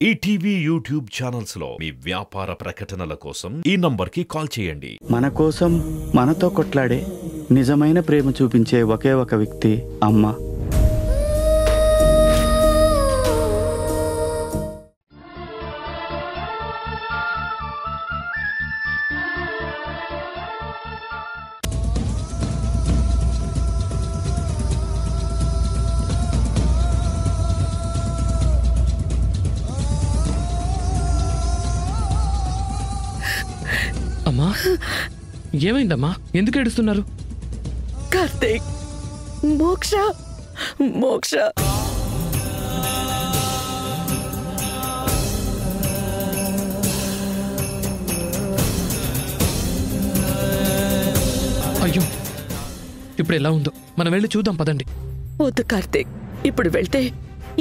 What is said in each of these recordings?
ETV YouTube channels లో మీ వ్యాపార ప్రకటనల కోసం ఈ నంబర్కి కాల్ చేయండి. మన కోసం మనతో కొట్లాడే నిజమైన ప్రేమ చూపించే ఒకే ఒక వ్యక్తి అమ్మ. అమ్మా, ఏమైందమ్మా? ఎందుకు ఏడుస్తున్నారు? కార్తీక్, మోక్ష మోక్ష అయ్యో, ఇప్పుడు ఎలా ఉందో మనం వెళ్ళి చూద్దాం పదండి. వద్దు కార్తీక్, ఇప్పుడు వెళ్తే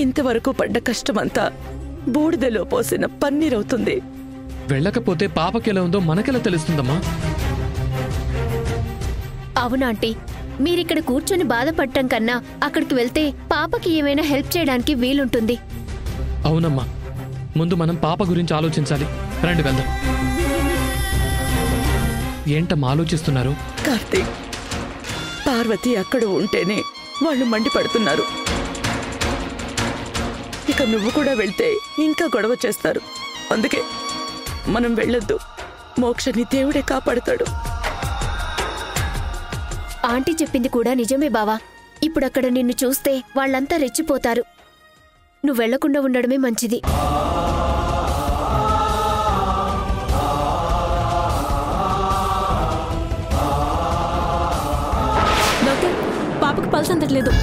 ఇంతవరకు పడ్డ కష్టమంతా బూడిదలో పోసిన పన్నీరవుతుంది. వెళ్ళకపోతే పాపకి ఎలా ఉందో మనకెలా తెలుస్తుందమ్మా? అవునా ఆంటీ, మీరిక్కడ కూర్చొని బాధపడటం కన్నా అక్కడికి వెళ్తే పాపకి ఏమైనా హెల్ప్ చేయడానికి వీలుంటుంది. అవునమ్మా, ముందు మనం పాప గురించి ఆలోచించాలి. రండి వెళ్దాం. ఏంటమ్మా ఆలోచిస్తున్నారు? కార్తీక్, పార్వతి అక్కడ ఉంటేనే వాళ్ళు మండిపడుతున్నారు. ఇక నువ్వు కూడా వెళ్తే ఇంకా గొడవ చేస్తారు. అందుకే మనం వెళ్ళొద్దు. మోక్షని దేవుడే కాపాడుతాడు. ఆంటీ చెప్పింది కూడా నిజమే బావా. ఇప్పుడక్కడ నిన్ను చూస్తే వాళ్ళంతా రెచ్చిపోతారు. నువ్వు వెళ్లకుండా ఉండడమే మంచిది. డాక్టర్, పాపకు పల్స్ అందట్లేదు.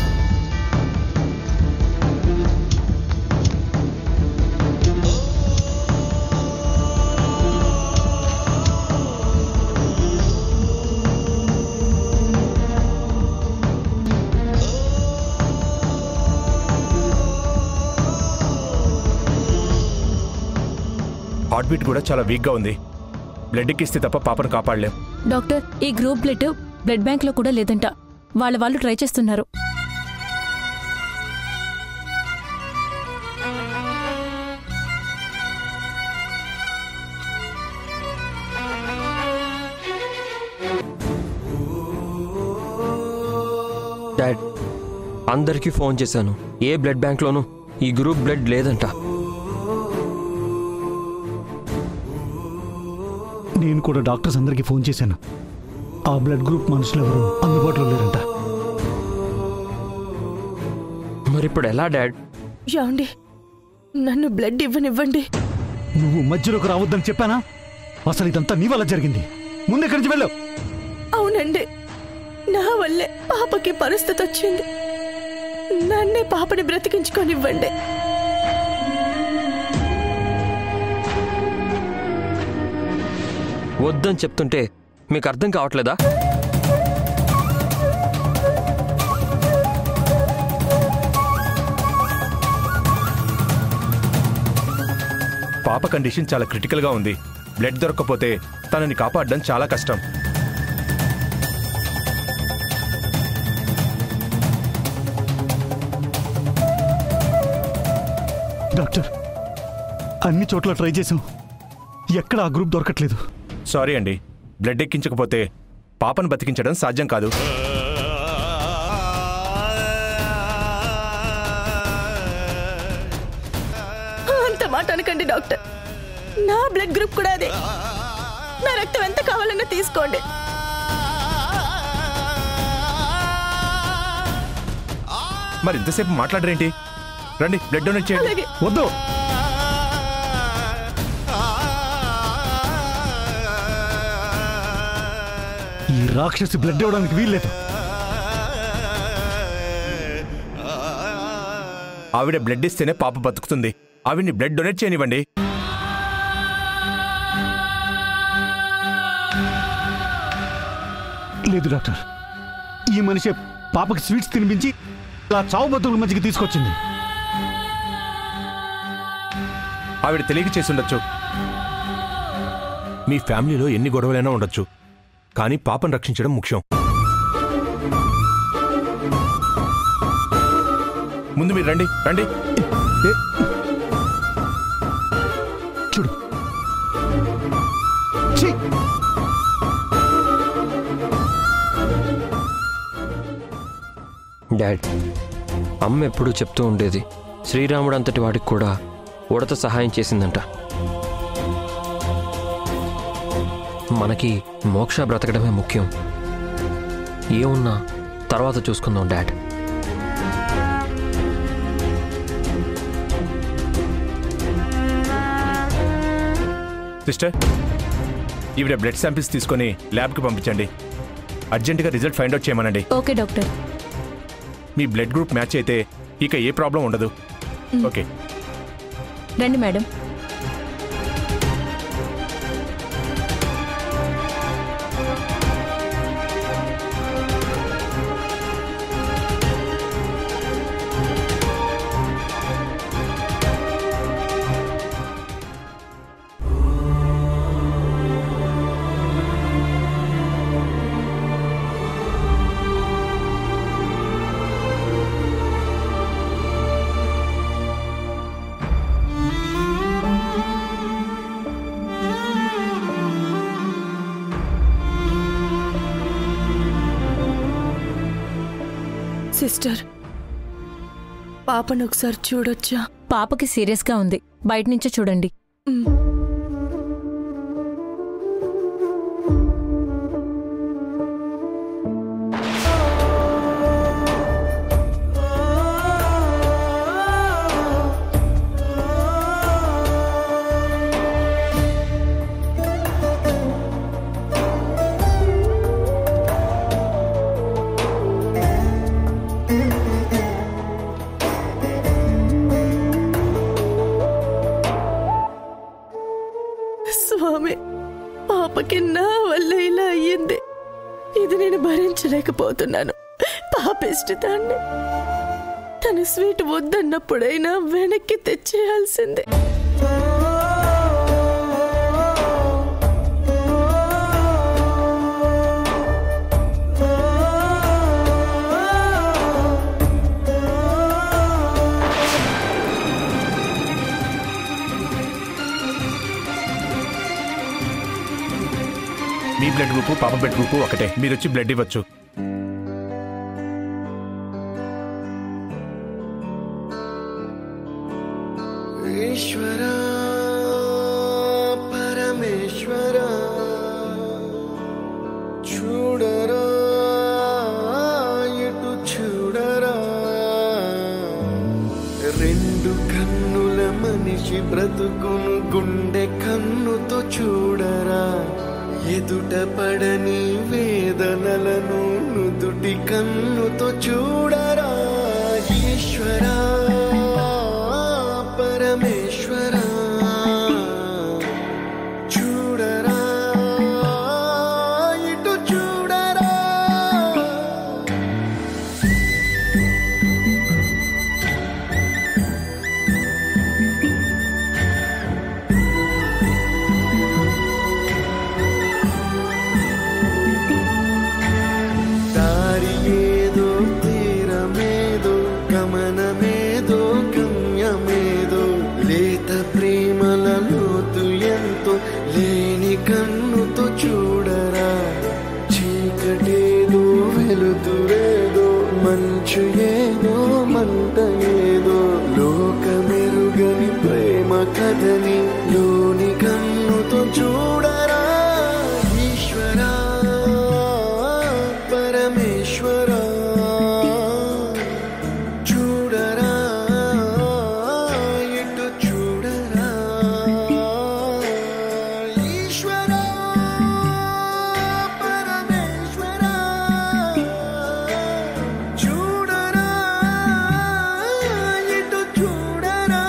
హార్ట్ బీట్ కూడా చాలా వీక్గా ఉంది. బ్లడ్ ఎక్కిస్తే తప్ప పాపను కాపాడలేం. డాక్టర్, ఈ గ్రూప్ బ్లడ్ బ్యాంక్ లో కూడా లేదంట. వాళ్ళు ట్రై చేస్తున్నారు. డాడ్, అందరికీ ఫోన్ చేశాను. ఏ బ్లడ్ బ్యాంక్లోనూ ఈ గ్రూప్ బ్లడ్ లేదంట. నేను కూడా డాక్టర్స్ అందరికీ ఫోన్ చేశాను. ఆ బ్లడ్ గ్రూప్ మనుషులు ఎవరు అందుబాటులో లేరంట. మరి ఇప్పుడు ఎలా డాడ్? ఏమండి, నన్ను బ్లడ్ ఇవ్వనివ్వండి. నువ్వు మధ్యలోకి రావద్దని చెప్పానా? అసలు ఇదంతా నీ వల్ల జరిగింది. ముందెక్కడి నుంచి వెళ్ళావు? అవునండి, నా వల్లే పాపకి పరిస్థితి వచ్చింది. నన్నే పాపని బ్రతికించుకొనివ్వండి. వద్దని చెప్తుంటే మీకు అర్థం కావట్లేదా? పాప కండిషన్ చాలా క్రిటికల్గా ఉంది. బ్లడ్ దొరకకపోతే తనని కాపాడడం చాలా కష్టం. డాక్టర్, అన్ని చోట్ల ట్రై చేశాం. ఎక్కడ ఆ గ్రూప్ దొరకట్లేదు. సారీ అండి, బ్లడ్ ఎక్కించకపోతే పాపను బతికించడం సాధ్యం కాదు. అంత మాట అనకండి డాక్టర్. నా బ్లడ్ గ్రూప్ కూడా అదే. నా రక్తం ఎంత కావాలన్నా తీసుకోండి. మరి ఇంతసేపు మాట్లాడరేంటి? రండి, బ్లడ్ డొనేట్ చేయండి. వద్దు. ఈ రాక్షసి బ్లడ్ ఇవ్వడానికి వీల్లేదు. ఆవిడ బ్లడ్ ఇస్తేనే పాప బతుకుతుంది. ఆవిడ్ని బ్లడ్ డొనేట్ చేయనివ్వండి. లేదు డాక్టర్, ఈ మనిషి పాపకి స్వీట్స్ తినిపించి అలా చావు బతుకుల మధ్యకి తీసుకొచ్చింది. ఆవిడ తెలియక చేసి ఉండొచ్చు. మీ ఫ్యామిలీలో ఎన్ని గొడవలైనా ఉండొచ్చు, కానీ పాపను రక్షించడం ముఖ్యం. ముందు మీరు రండి రండి. డాడ్, అమ్మ ఎప్పుడూ చెప్తూ ఉండేది, శ్రీరాముడు అంతటి వాడికి కూడా ఉడత సహాయం చేసిందంట. మనకి మోక్ష బ్రతకడమే ముఖ్యం. ఏమున్నా తర్వాత చూసుకుందాం డాడ్. సిస్టర్, ఈవిడ బ్లడ్ శాంపిల్స్ తీసుకొని ల్యాబ్కి పంపించండి. అర్జెంటుగా రిజల్ట్ ఫైండ్ అవుట్ చేయమనండి. Okay doctor. మీ బ్లడ్ గ్రూప్ మ్యాచ్ అయితే ఇక ఏ ప్రాబ్లం ఉండదు. ఓకే రండి మేడం. సిస్టర్, పాపను ఒకసారి చూడొచ్చా? పాపకి సీరియస్గా ఉంది, బయట నుంచే చూడండి. స్వామి, పాపకి నా వల్ల ఇలా అయ్యింది. ఇది నేను భరించలేకపోతున్నాను. పాపిష్టిదాన్ని. తన స్వీట్ వద్దన్నప్పుడైనా వెనక్కి తెచ్చేయాల్సిందే. మీ బ్లడ్ గ్రూపు పాప బ్లడ్ గ్రూపు ఒకటే. మీరు వచ్చి బ్లడ్ ఇవ్వచ్చు. ఈశ్వర పరమేశ్వర చూడరా, ఎటు చూడరా, రెండు కన్నుల మనిషి బ్రతుకును గుండె కన్నుతో చూడరా, ఎదుట పడని వేదనలను నుదుటి కన్నుతో చూడరా. ఈశ్వర పరమేశ్వర చూడరా, ఇటు చూడరా. దారి ఏదో, తీరమేదో, గమనమేదో, గమ్యమేదో, లేత ప్రేమల లోతు ఎంతో లేని కన్నుతో చూడరా. చీకటేదో, వెలుతురేదో, మంచు ఏదో, మంట ఏదో, లోకమెరుగని ప్రేమ కథని లోని కన్నుతో చూడరా. ఈశ్వర పరమేశ్వర చూడరా, ఇటు చూడరా. ఈశ్వర పరమేశ్వర చూడరా, ఇటు చూడరా.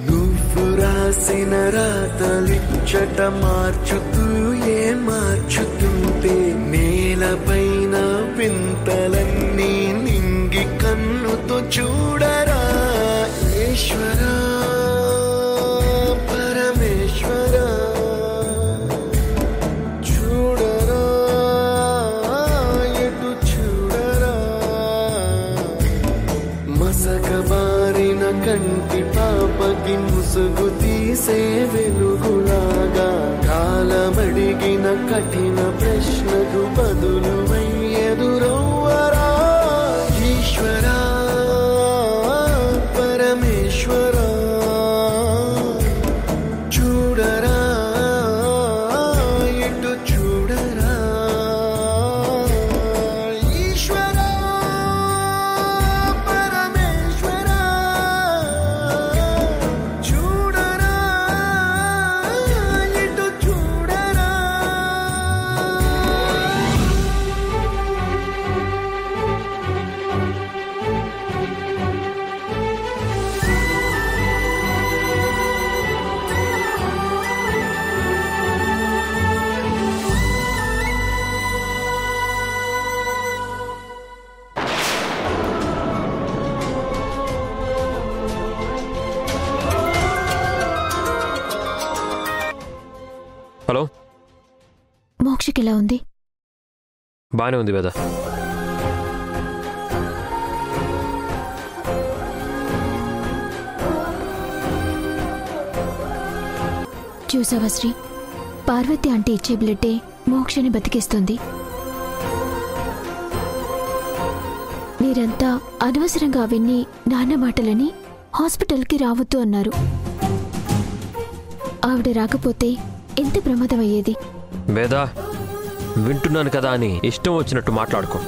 నువ్వు రాసిన రాతలిచ్చట మార్చుతూ ఏ మార్చుతుంటే నేలపైన వింతలన్నీ నింగి కన్నుతో చూడరా. ఈశ్వర పరమేశ్వర చూడరా, ఎటు చూడరా. మసకబారిన కంటి పాపకి ముసుగు తీసే వెలుగుల బంధులువై ఎదురవ్వరా ఈశ్వరా పరమేశ్వరా చూడరా ఇటు చూడరా ఈశ్వరా పరమేశ్వరా చూడరా ఇటు చూడరా. హలో, మోక్షకిలా ఉంది? బాగానే ఉంది వేద. చూసావా శ్రీ, పార్వతి అంటే ఇచ్చే బ్లడ్డే మోక్షని బతికిస్తుంది. మీరంతా అనవసరంగా విని నాన్న మాటలని హాస్పిటల్కి రావద్దు అన్నారు. ఆవిడ రాకపోతే ఎంత ప్రమాదం అయ్యేది. వేద, వింటున్నాను కదా అని ఇష్టం వచ్చినట్టు మాట్లాడుకో.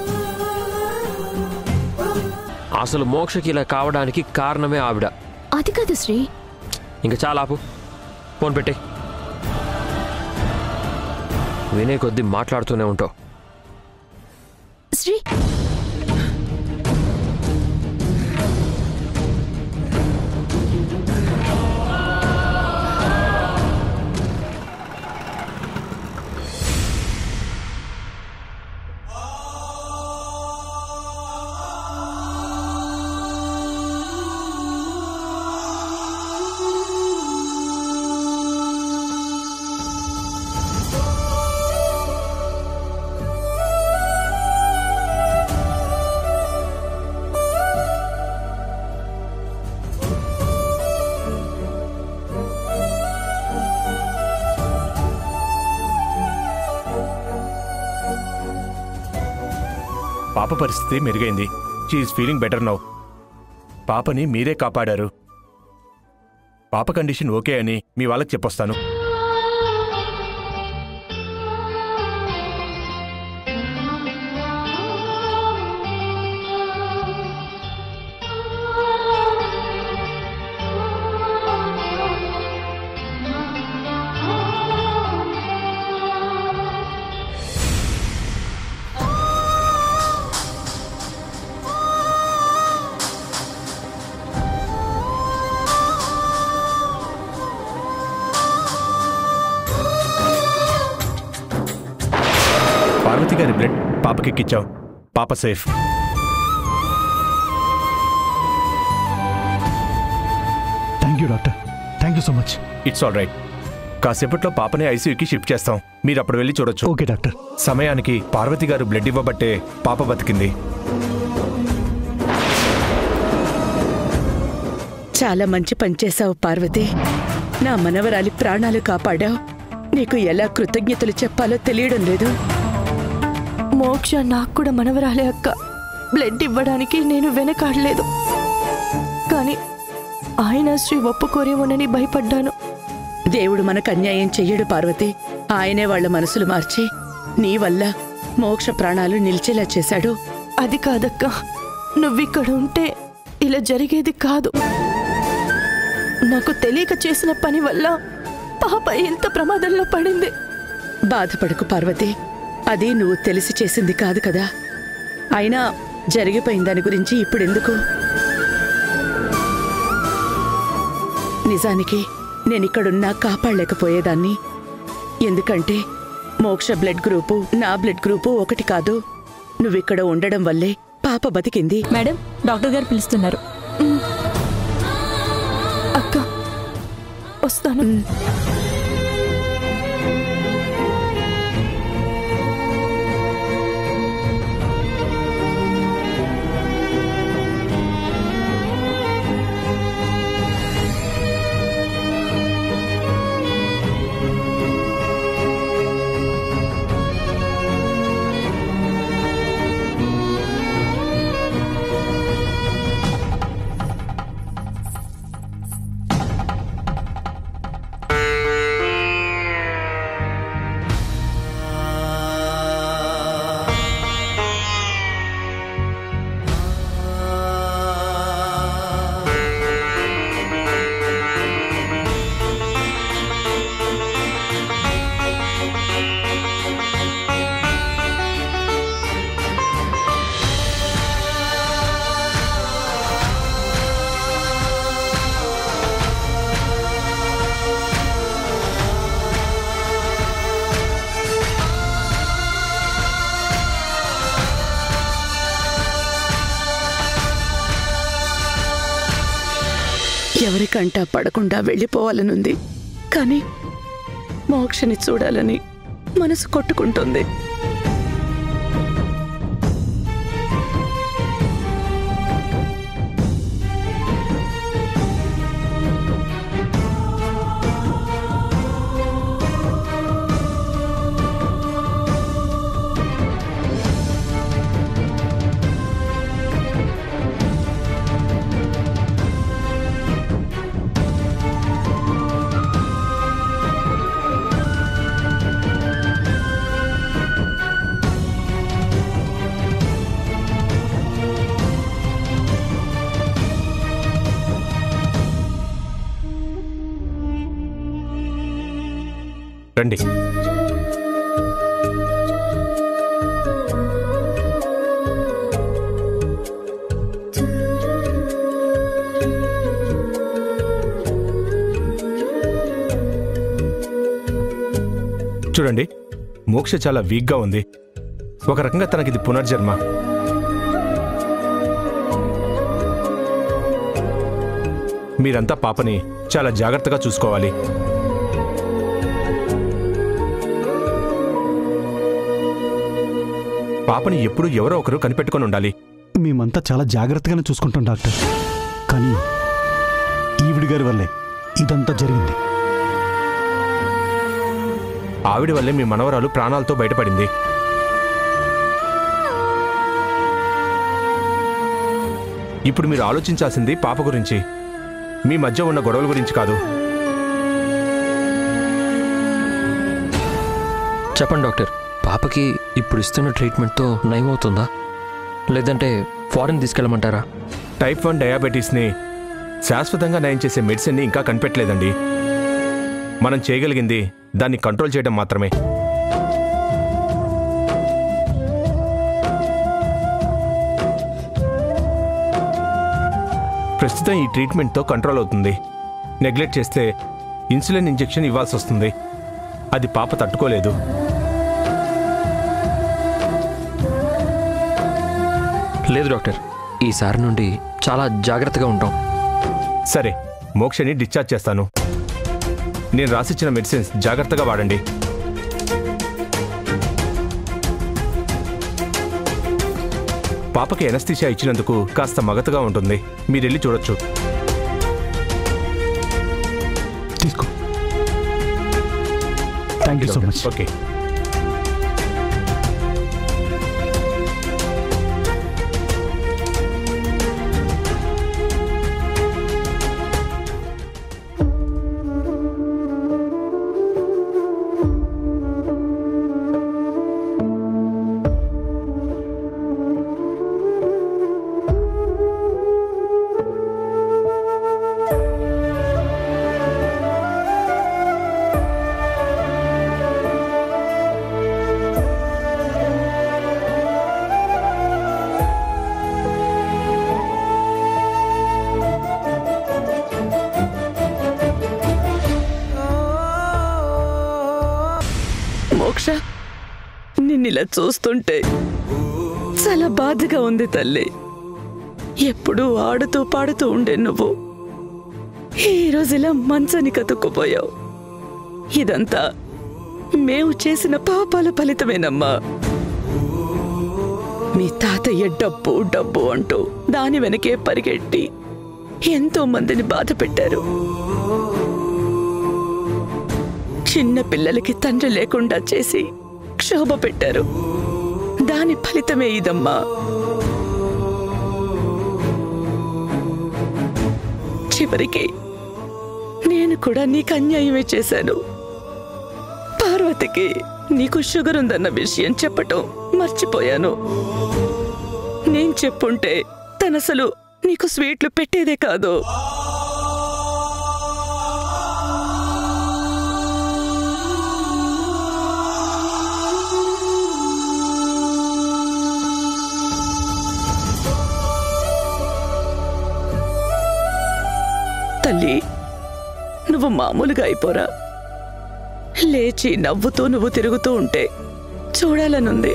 అసలు మోక్షకి ఇలా కావడానికి కారణమే ఆవిడ. అది కాదు శ్రీ. ఇంకా చాలా ఆపు, ఫోన్ పెట్టే. వినే కొద్దీ మాట్లాడుతూనే ఉంటావు. శ్రీ, పాప పరిస్థితి మెరుగైంది. She's feeling better now. పాపని మీరే కాపాడారు. పాప కండిషన్ ఓకే అని మీ వాళ్ళకి చెప్పొస్తాను. పార్వతి గారి బ్లడ్ పాపకెక్కిచ్చావు. పాప safe. Thank you doctor, thank you so much. It's all right. కాసేపట్లో పాపని ఐసీయూకి షిఫ్ట్ చేస్తాం. మీరు అప్పుడు వెళ్ళి చూడొచ్చు. Okay doctor. సమయానికి పార్వతి గారు బ్లడ్ ఇవ్వబట్టే పాప బతికింది. చాలా మంచి పని చేశావు పార్వతి. నా మనవరాలి ప్రాణాలు కాపాడావు. నీకు ఎలా కృతజ్ఞతలు చెప్పాలో తెలియడం లేదు. మోక్ష నాకు కూడా మనవరాలే అక్క. బ్లడ్ ఇవ్వడానికి నేను వెనకాడలేదు. కానీ ఆయన శ్రీ ఒప్పుకోరేమోనని భయపడ్డాను. దేవుడు మనకు అన్యాయం చెయ్యడు పార్వతి. ఆయనే వాళ్ళ మనసులు మార్చి నీ వల్ల మోక్ష ప్రాణాలు నిలిచేలా చేశాడు. అది కాదక్క, నువ్విక్కడ ఉంటే ఇలా జరిగేది కాదు. నాకు తెలియక చేసిన పని వల్ల పాప ఎంత ప్రమాదంలో పడింది. బాధపడకు పార్వతి, అది నువ్వు తెలిసి చేసింది కాదు కదా. అయినా జరిగిపోయిన దాని గురించి ఇప్పుడెందుకు? నిజానికి నేనిక్కడున్నా కాపాడలేకపోయేదాన్ని. ఎందుకంటే మోక్ష బ్లడ్ గ్రూపు నా బ్లడ్ గ్రూపు ఒకటి కాదు. నువ్విక్కడ ఉండడం వల్లే పాప బతికింది. మేడం, డాక్టర్ గారు పిలుస్తున్నారు. అక్క వస్తాను. ఎవరికంటా పడకుండా వెళ్ళిపోవాలనుంది. కానీ మోక్షని చూడాలని మనసు కొట్టుకుంటుంది. రండి. చూడండి, మోక్ష చాలా వీక్గా ఉంది. ఒక రకంగా తనకిది పునర్జన్మ. మీరంతా పాపని చాలా జాగ్రత్తగా చూసుకోవాలి. పాపని ఎప్పుడు ఎవరో ఒకరు కనిపెట్టుకొని ఉండాలి. మేమంతా చాలా జాగ్రత్తగానే చూసుకుంటాం డాక్టర్. కానీ ఈవిడి గారి వల్లే ఇదంతా జరిగింది. ఆవిడ వల్లే మీ మనవరాలు ప్రాణాలతో బయటపడింది. ఇప్పుడు మీరు ఆలోచించాల్సింది పాప గురించి, మీ మధ్య ఉన్న గొడవల గురించి కాదు. చెప్పండి డాక్టర్, పాపకి ఇప్పుడు ఇస్తున్న ట్రీట్మెంట్తో నయం అవుతుందా, లేదంటే ఫారెన్ తీసుకెళ్ళమంటారా? టైప్ 1 డయాబెటీస్ని శాశ్వతంగా నయం చేసే మెడిసిన్ని ఇంకా కనిపెట్టలేదండి. మనం చేయగలిగింది దాన్ని కంట్రోల్ చేయడం మాత్రమే. ప్రస్తుతం ఈ ట్రీట్మెంట్తో కంట్రోల్ అవుతుంది. నెగ్లెక్ట్ చేస్తే ఇన్సులిన్ ఇంజెక్షన్ ఇవ్వాల్సి వస్తుంది. అది పాప తట్టుకోలేదు. లేదు డాక్టర్, ఈసారి నుండి చాలా జాగ్రత్తగా ఉంటాం. సరే, మోక్షని డిశ్చార్జ్ చేస్తాను. నేను రాసిచ్చిన మెడిసిన్స్ జాగ్రత్తగా వాడండి. పాపకి ఎనస్థీషియా ఇచ్చినందుకు కాస్త మగతగా ఉంటుంది. మీరెళ్ళి చూడొచ్చు. తీసుకో. Thank you so much. Okay. మోక్ష, నిన్నిలా చూస్తుంటే చాలా బాధగా ఉంది తల్లి. ఎప్పుడూ ఆడుతూ పాడుతూ ఉండే నువ్వు ఈ రోజులా మంచానికి అతుక్కుపోయావు. ఇదంతా మేము చేసిన పాపాల ఫలితమేనమ్మా. మీ తాతయ్య డబ్బు డబ్బు అంటూ దాని వెనకే పరిగెట్టి ఎంతో మందిని బాధ పెట్టారు. చిన్న పిల్లలకి తండ్రి లేకుండా చేసి క్షోభ పెట్టారు. దాని ఫలితమే ఇదమ్మా. చివరికి నేను కూడా నీకు అన్యాయమే చేశాను. పార్వతికి నీకు షుగర్ ఉందన్న విషయం చెప్పటం మర్చిపోయాను. నేను చెప్పుంటే తనసలు నీకు స్వీట్లు పెట్టేదే కాదు. తల్లి, నువ్వు మామూలుగా అయిపోరా. లేచి నవ్వుతూ నువ్వు తిరుగుతూ ఉంటే చూడాలనుంది.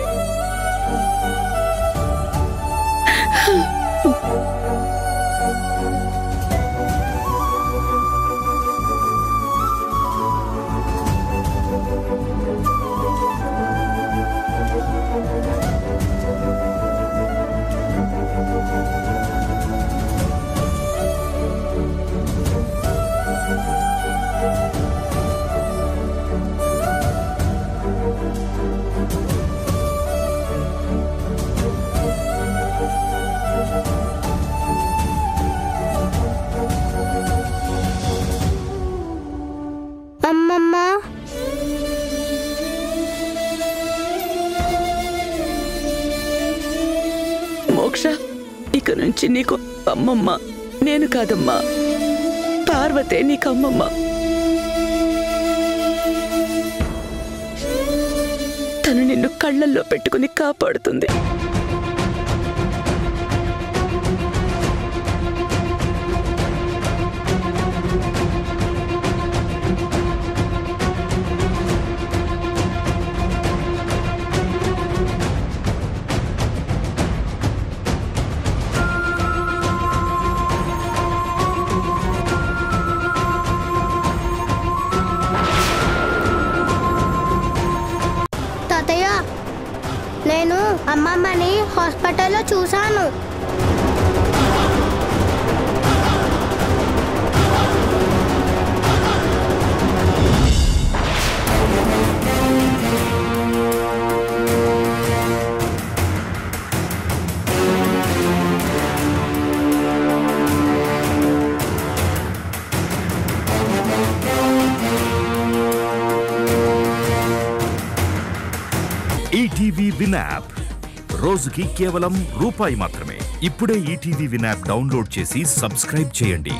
మోక్ష, ఇక నుంచి నీకు అమ్మమ్మ, నేను కాదమ్మా, పార్వతే నీకమ్మమ్మ. తను నిన్ను కళ్ళల్లో పెట్టుకుని కాపాడుతుంది. నేను అమ్మమ్మని హాస్పిటల్లో చూశాను. ఈటీవీ విన్ యాప్ రోజుకి కేవలం రూపాయి మాత్రమే. ఇప్పుడే ఈటీవీ విన్ యాప్ డౌన్లోడ్ చేసి సబ్స్క్రైబ్ చేయండి.